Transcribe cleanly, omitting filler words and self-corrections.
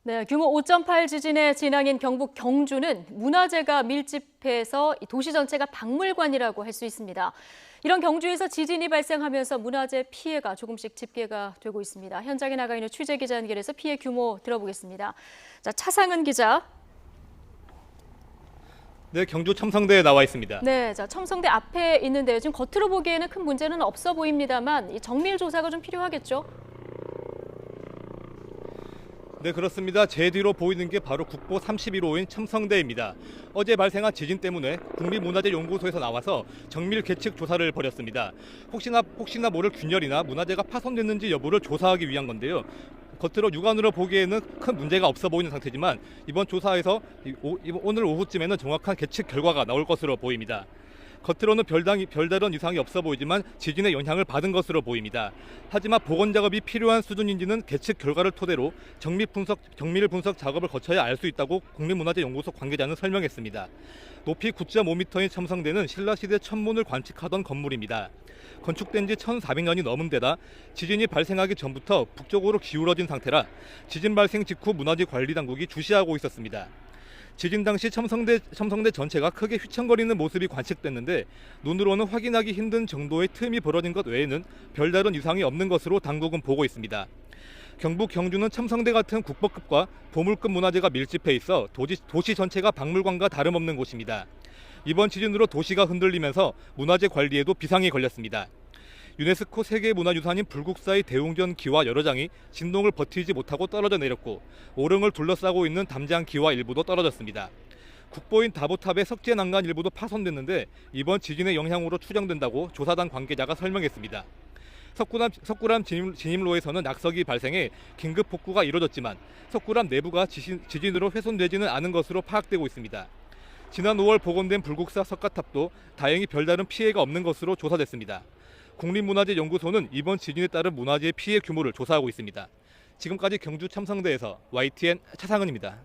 네, 규모 5.8 지진의 진앙인 경북 경주는 문화재가 밀집해서 도시 전체가 박물관이라고 할 수 있습니다. 이런 경주에서 지진이 발생하면서 문화재 피해가 조금씩 집계가 되고 있습니다. 현장에 나가 있는 취재기자 연결해서 피해 규모 들어보겠습니다. 자, 차상은 기자. 네, 경주 첨성대에 나와 있습니다. 네, 자, 첨성대 앞에 있는데요. 지금 겉으로 보기에는 큰 문제는 없어 보입니다만 이 정밀 조사가 좀 필요하겠죠? 네, 그렇습니다. 제 뒤로 보이는 게 바로 국보 31호인 첨성대입니다. 어제 발생한 지진 때문에 국립문화재연구소에서 나와서 정밀 계측 조사를 벌였습니다. 혹시나 모를 균열이나 문화재가 파손됐는지 여부를 조사하기 위한 건데요. 겉으로 육안으로 보기에는 큰 문제가 없어 보이는 상태지만 이번 조사에서 오늘 오후쯤에는 정확한 계측 결과가 나올 것으로 보입니다. 겉으로는 별다른 이상이 없어 보이지만 지진의 영향을 받은 것으로 보입니다. 하지만 복원 작업이 필요한 수준인지는 계측 결과를 토대로 정밀 분석 작업을 거쳐야 알 수 있다고 국립문화재연구소 관계자는 설명했습니다. 높이 9.5m인 첨성대는 신라시대 천문을 관측하던 건물입니다. 건축된 지 1400년이 넘은 데다 지진이 발생하기 전부터 북쪽으로 기울어진 상태라 지진 발생 직후 문화재관리당국이 주시하고 있었습니다. 지진 당시 첨성대 전체가 크게 휘청거리는 모습이 관측됐는데 눈으로는 확인하기 힘든 정도의 틈이 벌어진 것 외에는 별다른 이상이 없는 것으로 당국은 보고 있습니다. 경북 경주는 첨성대 같은 국보급과 보물급 문화재가 밀집해 있어 도시 전체가 박물관과 다름없는 곳입니다. 이번 지진으로 도시가 흔들리면서 문화재 관리에도 비상이 걸렸습니다. 유네스코 세계문화유산인 불국사의 대웅전 기와 여러 장이 진동을 버티지 못하고 떨어져 내렸고 오릉을 둘러싸고 있는 담장 기와 일부도 떨어졌습니다. 국보인 다보탑의 석재 난간 일부도 파손됐는데 이번 지진의 영향으로 추정된다고 조사단 관계자가 설명했습니다. 석굴암 진입로에서는 낙석이 발생해 긴급 복구가 이뤄졌지만 석굴암 내부가 지진으로 훼손되지는 않은 것으로 파악되고 있습니다. 지난 5월 복원된 불국사 석가탑도 다행히 별다른 피해가 없는 것으로 조사됐습니다. 국립문화재연구소는 이번 지진에 따른 문화재 피해 규모를 조사하고 있습니다. 지금까지 경주 첨성대에서 YTN 차상은입니다.